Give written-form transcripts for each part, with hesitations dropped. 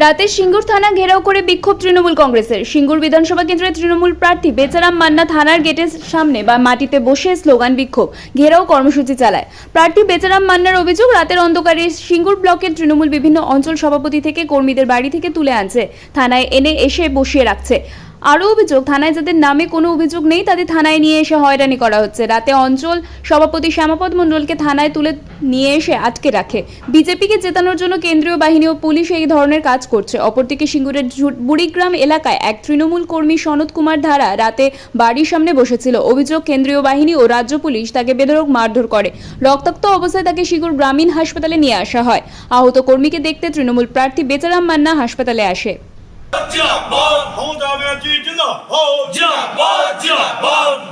রাতে সিঙ্গুর থানা ঘেরাও করে বিক্ষোভ তৃণমূল কংগ্রেসের। সিঙ্গুর বিধানসভা কেন্দ্রের তৃণমূল প্রার্থী বেচারাম মান্না থানার গেটের সামনে বা মাটিতে বসে স্লোগান বিক্ষোভ ঘেরাও কর্মসূচি চালায়। প্রার্থী বেচারাম মান্নার অভিযোগ, রাতের অন্ধকারে সিঙ্গুর ব্লকের তৃণমূল বিভিন্ন অঞ্চল সভাপতি থেকে কর্মীদের বাড়ি থেকে তুলে আনছে, থানায় এনে এসে বসিয়ে রাখছে। আরও অভিযোগ, থানায় যাদের নামে কোনো অভিযোগ নেই তাদের থানায় নিয়ে এসে হয়রানি করা হচ্ছে। রাতে অঞ্চল সভাপতি শ্যামাপদ মণ্ডলকে থানায় তুলে নিয়ে এসে আটকে রাখে। বিজেপিকে জেতানোর জন্য কেন্দ্রীয় বাহিনী ও পুলিশ এই ধরনের কাজ করছে। অপরদিকে সিঙ্গুরের বুড়িগ্রাম এলাকায় এক তৃণমূল কর্মী সনৎ কুমার ধারা রাতে বাড়ির সামনে বসেছিল। অভিযোগ, কেন্দ্রীয় বাহিনী ও রাজ্য পুলিশ তাকে বেধড়ক মারধর করে। রক্তাক্ত অবস্থায় তাকে সিঙ্গুর গ্রামীণ হাসপাতালে নিয়ে আসা হয়। আহত কর্মীকে দেখতে তৃণমূল প্রার্থী বেচারাম মান্না হাসপাতালে আসে।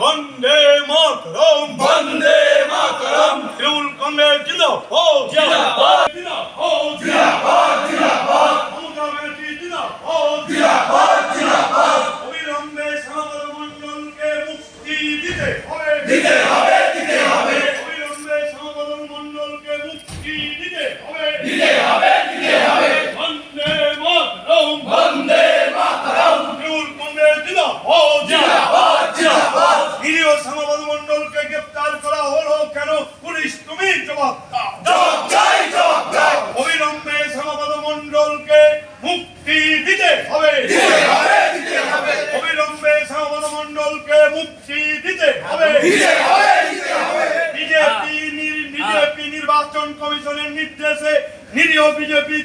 বন্দে মাতরম, বন্দে মাতরম, তৃণমূল কংগ্রেস জিন্দাবাদ, জিন্দাবাদ, জিন্দাবাদ, জিন্দাবাদ, মমতা ব্যানার্জি জিন্দাবাদ, জিন্দাবাদ, জিন্দাবাদ। অবিলম্বে শ্যামাপদ মণ্ডলকে মুক্তি দিতে হবে, দিতে হবে, দিতে হবে। অবিলম্বে শ্যামাপদ মণ্ডলকে মুক্তি দিতে হবে, দিতে হবে, দিতে হবে। বন্দে মাতরম, বন্দে মাতরম, তৃণমূল কংগ্রেস জিন্দাবাদ, জিন্দাবাদ, জিন্দাবাদ। নিরীহ শ্যামাপদ মণ্ডলকে গ্রেফতার করা হলো কেন? পুলিশ তুমি জবাব দাও, জবাব চাই, জবাব দাও। অবিলম্বে শ্যামাপদ মণ্ডলকে মুক্তি দিতে হবে, দিতে হবে, দিতে হবে। অবিলম্বে শ্যামাপদ মণ্ডলকে মুক্তি দিতে হবে, দিতে হবে, দিতে হবে। বিজেপি নির্বাচন কমিশনের নির্দেশে নিরীহ বিজেপি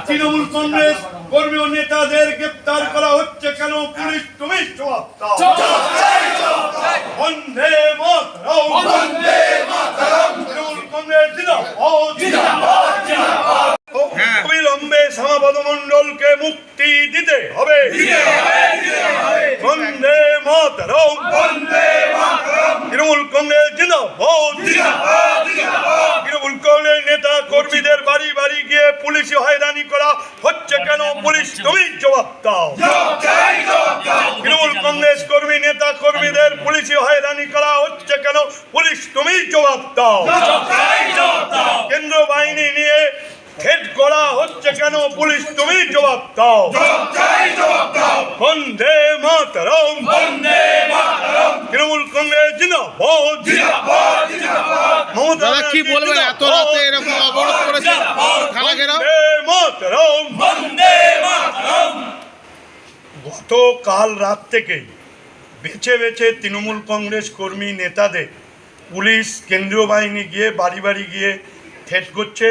তৃণমূল কংগ্রেস কর্মী ও নেতাদের গ্রেফতার করা হচ্ছে কেন? পুলিশ তুমি জবাব দাও, জবাব চাই, জবাব চাই। বন্দে মাতরম, বন্দে মাতরম, তৃণমূল কংগ্রেস জিন্দাবাদ, জিন্দাবাদ, জিন্দাবাদ। অবিলম্বে শ্যামাপদ মণ্ডলকে মুক্তি দিতে হবে, দিতে হবে, দিতে হবে। বন্দে মাতরম, বন্দে মাতরম, তৃণমূল কংগ্রেস জিন্দাবাদ, জিন্দাবাদ, জিন্দাবাদ। তৃণমূল কংগ্রেস নেতা কর্মীদের বাড়ি বাড়ি গিয়ে পুলিশ হয়রানি করা হচ্ছে কেন? পুলিশ তুমি জবাব দাও, জবাব চাই, জবাব দাও। তৃণমূল কংগ্রেস কর্মী নেতা কর্মীদের পুলিশ হয়রানি করা হচ্ছে কেন? পুলিশ তুমি জবাব দাও, জবাব চাই, জবাব দাও। কেন্দ্র বাহিনী নিয়ে হেড করা হচ্ছে কেন? পুলিশ তুমি জবাব দাও, জবাব চাই, জবাব দাও। বন্দে মাতরম, বন্দে মাতরম, তৃণমূল কংগ্রেস জিন্দাবাদ, জিন্দাবাদ, জিন্দাবাদ। মমতা কি বলবেন, এত রাতে এরকম অবরোধ করেছে থানা ঘেরাও? বন্দে মাতরম, বন্দে মাতরম। গতকাল রাত থেকেই বেছে বেছে তৃণমূল কংগ্রেস কর্মী নেতাদের পুলিশ কেন্দ্রীয় বাহিনী গিয়ে বাড়ি বাড়ি গিয়ে থেট করছে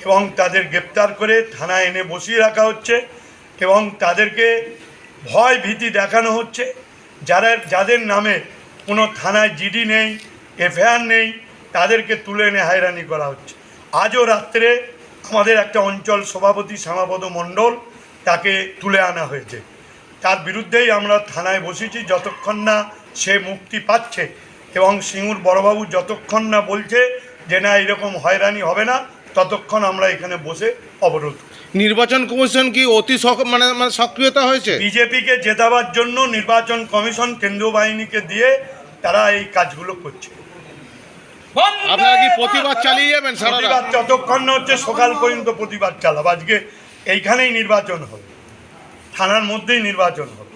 এবং তাদের গ্রেপ্তার করে থানায় এনে বসিয়ে রাখা হচ্ছে এবং তাদেরকে ভয় ভীতি দেখানো হচ্ছে। যাদের নামে কোনো থানায় জিডি নেই, এফআইআর নেই, তাদেরকে তুলে এনে হয়রানি করা হচ্ছে। আজও রাত্রে আমাদের একটা অঞ্চল সভাপতি শ্যামাপদ মণ্ডল, তাকে তুলে আনা হয়েছে। তার বিরুদ্ধেই আমরা থানায় বসেছি যতক্ষণ না সে মুক্তি পাচ্ছে এবং সিঙ্গুর বড়বাবু যতক্ষণ না বলছে যে না এরকম হয়রানি হবে না, ততক্ষণ আমরা এখানে বসে অবরোধ। নির্বাচন কমিশন কি অতি মানে সক্রিয়তা হয়েছে? বিজেপিকে জেতাবার জন্য নির্বাচন কমিশন কেন্দ্রীয় বাহিনীকে দিয়ে তারা এই কাজগুলো করছে। আপনারা কি প্রতিবাদ চালিয়ে যাবেন? প্রতিবাদ যতক্ষণ না হচ্ছে সকাল পর্যন্ত প্রতিবাদ চালাব। আজকে এইখানেই নির্বাচন হবে, থানার মধ্যেই নির্বাচন হবে।